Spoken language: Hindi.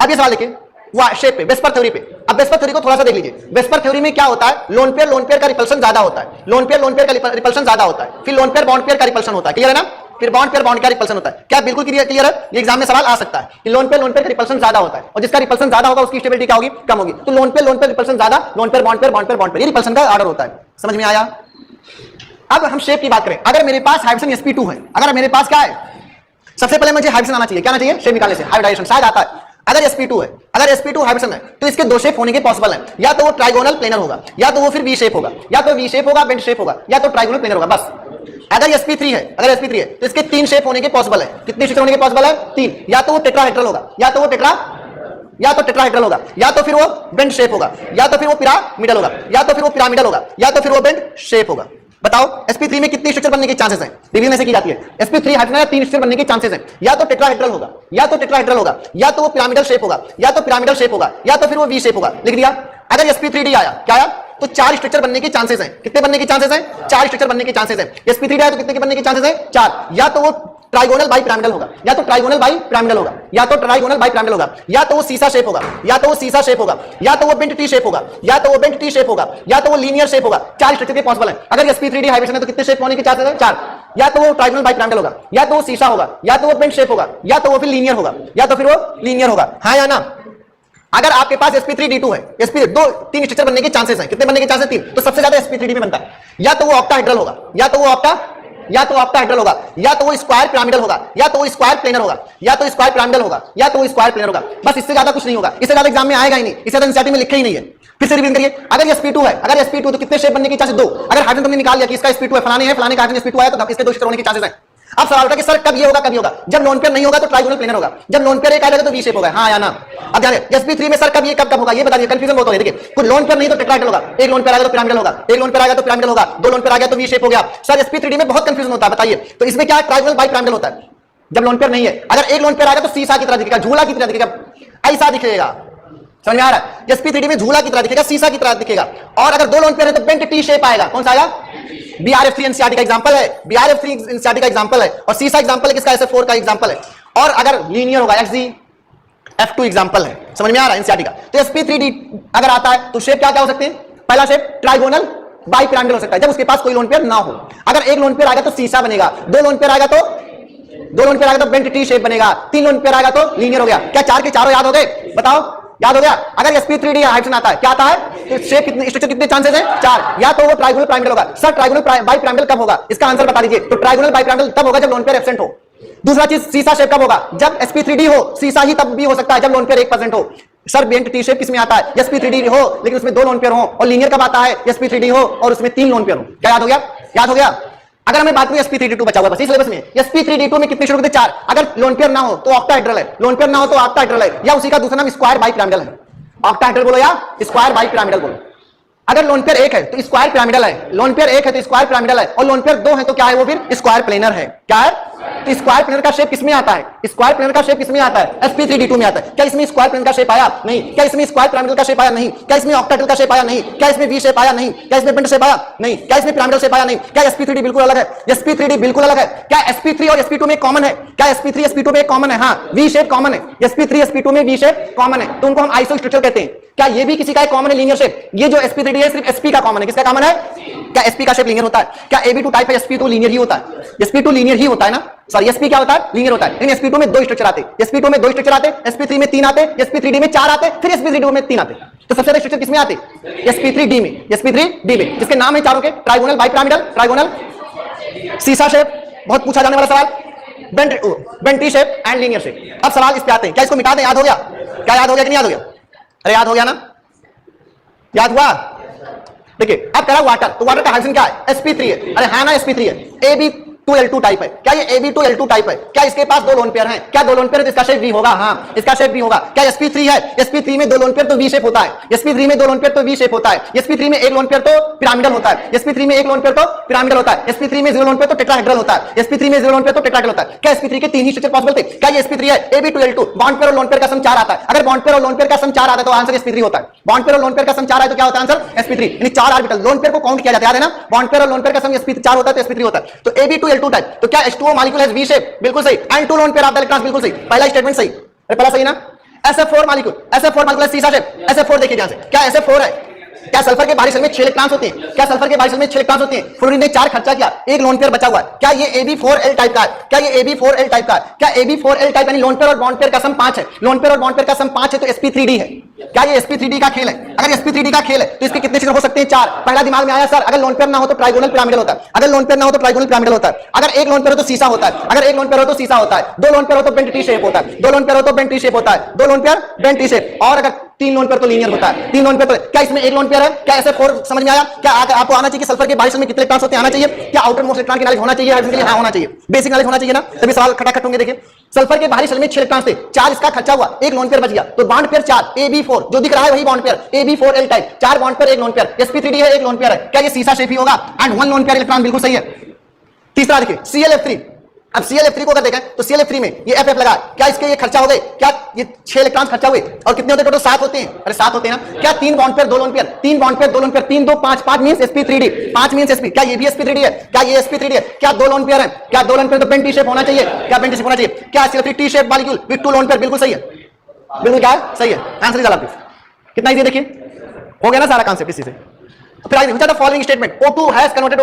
अब ये सवाल देखिए वो शेप पे, वेस्पर थ्योरी पे। अब वेस्पर थ्योरी को थोड़ा सा देख लीजिए। वेस्पर थ्योरी में क्या होता है, लोन पेयर का रिपल्शन ज्यादा होता है, लोन पेयर का रिपल्शन ज्यादा होता है, फिर लोन पेयर बॉन्ड पेयर का रिपल्शन होता है, क्लियर है ना, फिर बॉन्ड पेयर बॉन्ड का रिपल्शन होता है। क्या बिल्कुल क्लियर है? ये एग्जाम में सवाल आ सकता है कि लोन पेयर का रिपल्शन ज्यादा होता है, और जिसका रिपल्शन ज्यादा होगा उसकी स्टेबिलिटी क्या होगी, कम होगी। तो लोन पेयर रिपल्शन ज्यादा, लोन पेयर बॉन्ड पेयर, ये रिपल्शन का ऑर्डर होता है। समझ में आया? अब हम शेप की बात करें। अगर मेरे पास हाइड्रोजन sp2 है, अगर मेरे पास क्या है, सबसे पहले मुझे हाइड्रोजन आना चाहिए, क्या आना चाहिए, शेप निकालने से हाइब्रिडाइजेशन शायद आता है। अगर sp2 है, अगर sp2 हाइड्रोजन है तो इसके दो शेप होने के पॉसिबल है, या तो वो ट्राइगोनल प्लेनर होगा, या तो वो फिर वी शेप होगा, या तो वी शेप होगा, बेंड शेप होगा, या तो ट्राइगोनल प्लेनर होगा, बस। अगर sp3 है, तो इसके तीन शेप होने के पॉसिबल है। कितने शेप होने के पॉसिबल है? तीन। या तो वो टेट्राहेड्रल होगा, या तो टेट्राहेड्रल होगा, या तो फिर वो बेंड शेप होगा, या तो फिर वो पिरामिडल होगा, या तो फिर वो पिरामिडल होगा, या तो फिर वो बेंड शेप होगा। बताओ sp3 में कितनी स्ट्रक्चर बनने के चांसेस हैं? रिवीजन ऐसे की जाती है। sp3 हाइड्रोजन तीन स्ट्रक्चर बनने के चांसेस हैं, या तो टेट्राहेड्रल होगा, या तो वो पिरामिडल शेप होगा, या तो फिर वो वी शेप होगा। लिख दिया। अगर sp3d आया, क्या आया, तो चार स्ट्रक्चर बनने के चांसेस हैं। कितने बनने के चांसेस हैं? चार स्ट्रक्चर बनने के चांसेस हैं। sp3d आया तो कितने के बनने के चांसेस हैं? चार। या तो वो ट्राइगोनल बाई पिरामिडल होगा, या तो ट्राइगोनल बाई पिरामिडल होगा, या तो ट्राइगोनल बाई पिरामिडल होगा, या तो वो सीसा शेप होगा, या तो वो सीसा शेप होगा, या तो वो बेंट टी शेप होगा, या तो वो बेंट टी शेप होगा, या तो वो लीनियर शेप होगा। चार स्ट्रक्चर के पॉसिबल है। अगर sp3d हाइब्रिड है तो कितने शेप होने के चांसेस हैं? चार। या तो वो ट्राइगोनल बाई पिरामिडल होगा, या तो वो सीसा होगा, या तो वो बेंट शेप होगा, या तो वो फिर लीनियर होगा, या तो फिर वो लीनियर होगा। हाँ या ना? अगर आपके पास sp3d2 है, तीन स्ट्रक्चर बनने के चांसेस हैं। कितने बनने के चांसेस? तीन। तो सबसे ज्यादा sp3d में बनता है। या तो वो ऑक्टाहेड्रल होगा, या तो वो ऑक्टाहेड्रल होगा, या तो वो स्क्वायर पिरामिडल होगा, या तो वो स्क्वायर प्लेनर होगा, या तो स्क्वायर पिरामिडल होगा, या तो वो स्क्वायर प्लेनर होगा। बस इससे ज्यादा कुछ नहीं होगा। इससे ज्यादा एग्जाम में आएगा ही नहीं, इससे ज्यादा एनसीईआरटी में लिखा ही नहीं है। फिर से रिवीजन करिए। अगर sp2 है, तो कितने शेप बनने के चांसेस? दो। अगर हाइड्रोजन तुमने निकाल लिया कि इसका sp2 है, फलाने का हाइड्रोजन sp2 आया तो इसके दो स्ट्रक्चर होने के चांसेस हैं। अब सवाल उठा कि सर कब ये होगा, जब लोन पेयर नहीं होगा तो ट्राइगोनल प्लेनर होगा, जब लोन पेयर एक आएगा तो वी शेप होगा। हाँ या ना? अब ध्यान दें, sp3 में सर कब होगा ये बता दीजिए, कंफ्यूजन बहुत हो रही है। देखिए, कुछ लोन पेयर नहीं तो टेट्राहेड्रल होगा, एक लोन पेयर आएगा तो पिरामिडल होगा, एक लोन पेयर आएगा तो पिरामिडल होगा, दो लोन पेयर आ गया तो वी शेप हो गया। सर sp3d में बहुत कंफ्यूजन होता है, बताइए। तो इसमें क्या ट्राइगोनल बाई पिरामिडल होता है जब लोन पेयर नहीं है। अगर एक लोन पेयर आएगा तो सीसा की तरह दिखेगा, झूला की तरह दिखेगा, ऐसा दिखेगा। समझ में आ रहा है? sp3d में झूला की तरह दिखेगा, सीसा की तरह दिखेगा। और अगर दो लोन पेयर है तो बेंट टी शेप आएगा। कौन सा आएगा? BRF3 एनसीईआरटी का एग्जांपल है, BRF3 एनसीईआरटी का एग्जांपल है, और सीसा एग्जांपल है किसका? SF4 का एग्जांपल है। और अगर लीनियर होगा XGF2 एग्जांपल है। समझ में आ रहा है एनसीईआरटी का? तो sp3d अगर आता है तो शेप क्या हो सकते हैं? पहला शेप ट्राइगोनल बाई पिरामिडल हो सकता है जब उसके पास कोई लोन पेयर ना हो। अगर एक लोन पेयर आएगा तो सीसा बनेगा, दो लोन पेयर आएगा तो बेंट टी शेप बनेगा, तीन लोन पेयर आएगा तो लीनियर हो गया। क्या चार के चारों याद हो गए? बताओ, याद हो गया? अगर sp3d हाइड्रोजन आता है, क्या आता है? तो शेप कितने स्ट्रक्चर कितने चांसेस हैं? चार। या तो वो ट्राइगोनल पिरामिडल होगा। सर ट्राइगोनल बाई पिरामिडल कब होगा? इसका आंसर बता दीजिए। तो ट्राइगोनल बाई पिरामिडल तब होगा जब लोन पेयर एब्सेंट हो। दूसरा चीज, सीसा शेप कब होगा? जब sp3d हो। सीसा ही तब भी हो सकता है जब लोन पेयर 1% हो। सर बेंट टी शेप किसमें आता है? sp3d हो लेकिन उसमें दो लोन पेयर हो। और लीनियर कब आता है? sp3d हो और उसमें तीन लोन पेयर हो। क्या याद हो गया? याद हो गया? अगर हमें बात करें sp3d2 बचा हुआ बस इस सिलेबस में, sp3d2 में कितने शुरू होते? चार। अगर लोन पेयर ना हो तो ऑक्टाहेड्रल है, लोन पेयर ना हो तो ऑक्टाहेड्रल है, या उसी का दूसरा नाम स्क्वायर बाई पिरामिडल है। ऑक्टाहेड्रल बोलो या स्क्वायर बाई पिरामिडल बोलो। अगर लोन पेयर एक है तो स्क्वायर पिरामिडल है, लोन पेयर एक है तो स्क्वायर पिरामिडल है, और लोन पेयर दो है तो क्या है? वो फिर स्क्वायर प्लेनर है। क्या है? तो स्क्वायर प्लेनर का शेप किसमें आता है? स्क्वायर प्लेनर का शेप किसमें आता है? sp3d2 में आता है। क्या इसमें स्क्वायर प्लेनर का शेप आया? नहीं। क्या इसमें स्क्वायर पिरामिडल का शेप आया? नहीं। क्या इसमें ऑक्टाहेड्रल का शेप आया? नहीं। क्या इसमें वी शेप आया? नहीं। क्या इसमें बेंट शेप आया? नहीं। क्या इसमें पिरामिडल शेप आया? नहीं। क्या sp3d बिल्कुल अलग है? sp3d बिल्कुल अलग है। क्या sp3 और sp2 में कॉमन है? क्या sp3 sp2 में कॉमन है? हाँ, वी शेप कॉमन है। sp3 sp2 में वी शेप कॉमन है, तो उनको हम आइसो स्ट्रक्चर कहते हैं। क्या ये भी किसी का एक कॉमन है लीनियर शेप? ये जो sp3d है सिर्फ sp का कॉमन है। किसका कॉमन है? क्या sp का शेप लीनियर होता है? क्या ab2 टाइप है? sp2 लीनियर ही होता है। sp2 लीनियर ही होता है ना? सॉरी, sp क्या होता है? लीनियर होता है। लेकिन sp2 में दो स्ट्रक्चर आते हैं, sp2 में दो स्ट्रक्चर आते हैं, sp3 में तीन आते हैं, sp3d में चार आते, फिर sp3d में तीन आते। तो सबसे ज्यादा स्ट्रक्चर किसमें आते? sp3d में, sp3d में, जिसके नाम है चारों के ट्राइगोनल बाई पिरामिडल, ट्राइगोनल, सीसा शेप, बहुत पूछा जाने वाला सवाल, bent T shape and linear shape. अब सवाल इस पे आते हैं। क्या इसको मिटा दें? याद हो गया? क्या याद हो गया कि नहीं याद हो गया? अरे याद हो गया ना? याद हुआ? देखिए, अब करा वाटर, तो वाटर का हाइड्रोजन क्या है? sp3 है। अरे हाँ ना, sp3 है। ab2l2 टाइप है। क्या ये ab2l2 टाइप है? क्या इसके पास दो लोन पेयर हैं? क्या दो लोन पेयर है तो इसका शेप v होगा? हाँ, इसका शेप v होगा। क्या sp3 है? sp3 में दो लोन पेयर तो v शेप होता है। sp3 में दो लोन पेयर तो v शेप होता है। sp3 में एक लोन पेयर तो पिरामिडल होता है। sp3 में एक लोन पेयर तो पिरामिडल होता है। sp3 में जीरो लोन पेयर तो टेट्राहेड्रल होता है। sp3 में जीरो लोन पेयर तो टेट्राहेड्रल होता है। क्या sp3 के तीन ही स्ट्रक्चर पॉसिबल थे? क्या ये sp3 है? ab2l2, बॉन्ड पेयर और लोन पेयर का सम 4 आता है। अगर बॉन्ड पेयर और लोन पेयर का सम 4 आता है तो आंसर sp3 होता है। बॉन्ड पेयर और लोन पेयर का सम 4 है तो क्या होता है आंसर? sp3। यानी 4 ऑर्बिटल लोन पेयर को काउंट किया जाता है ना? बॉन्ड पेयर और लोन पेयर का सम sp4 होता है तो sp3 होता है। तो ab2l2 टाइप, तो क्या H2O मॉलिक्यूल हैज V शेप? बिल्कुल सही। And two lone pair of the electrons, बिल्कुल सही। पहला स्टेटमेंट सही। अरे पहला सही ना? SF4 मॉलिक्यूल, SF4 मॉलिक्यूल सीसा शेप, SF4 देखिए ध्यान से, क्या SF4 है? क्या सल्फर के बाहरी शेल में 6 इलेक्ट्रॉन्स होते हैं? क्या सल्फर के बाहरी शेल में 6 इलेक्ट्रॉन्स होते हैं? फ्लोरीन ने 4 खर्चा किया, एक लोन पेयर बचा हुआ है। क्या ये AB4L टाइप का है? क्या ये AB4L टाइप का है? क्या AB4L टाइप यानी लोन पेयर और बॉन्ड पेयर का सम 5 है? लोन पेयर और बॉन्ड पेयर का सम 5 है तो sp3d है। क्या ये sp3d का खेल है? अगर sp3d का खेल है तो इसके कितने छिद्र हो सकते हैं? 4। पहला दिमाग में आया सर, अगर लोन पेयर ना हो तो ट्राइगोनल पिरामिडल होता है, अगर लोन पेयर ना हो तो ट्राइगोनल पिरामिडल होता है, अगर एक लोन पेयर हो तो सीसा होता है, अगर एक लोन पेयर हो तो सीसा होता है, दो लोन पेयर हो तो बेंट टी शेप होता है, दो लोन पेयर हो तो बेंट टी शेप होता है, दो lone pair bent T shape, और अगर 3 लोन पेयर तो लीनियर होता है, 3 लोन पेयर तो क्या इसमें एक लोन पेयर है? क्या SF4 समझ में आया? क्या आपको आना चाहिए सल्फर के बाहरी शेल में कितने इलेक्ट्रॉन्स होते हैं? आना चाहिए। क्या आउटर मोस्ट इलेक्ट्रॉन की नॉलेज होना चाहिए हाइड्रोजन के लिए? हाँ होना चाहिए, बेसिक नॉलेज होना चाहिए ना, तभी सवाल खटाखट होंगे। देखिए सल्फर के बाहरी शेल में 6 इलेक्ट्रॉन्स थे, 4 इसका खर्चा हुआ, एक लोन पेयर बच गया, तो बॉन्ड पेयर 4 AB4 जो दिख रहा है वही bond pair AB4L type, 4 bond pair एक लोन पेयर, sp3d है एक लोन पेयर है। क्या ये सीसा शेप ही होगा? एंड 1 लोन पेयर इलेक्ट्रॉन बिल्कुल सही है। तीसरा देखिए ClF3, अब ClF3 को अगर देखें तो ClF3 में ये FF लगा, क्या इसके ये खर्चा हो गए? क्या ये 6 इलेक्ट्रॉन्स खर्चा हुए और कितने होते? टोटल 7 होते हैं। अरे 7 होते हैं ना। क्या 3 bond pair 2 lone pair, 3 bond pair 2 lone pair, 3 2 5, 5 means sp3d, 5 means sp, क्या ये भी sp3d है? क्या ये sp3d है? क्या 2 लोन पेयर है? क्या 2 लोन पेयर तो बेंट टी शेप होना चाहिए, क्या बेंट टी शेप होना चाहिए? क्या ClF3 T shape molecule with 2 lone pair, बिल्कुल सही है, बिल्कुल क्या है? सही है। Answer is all. कितना इजी देखिए, हो गया ना सारा कॉन्सेप्ट इसी से। फिर आगे the following statement O2 has converted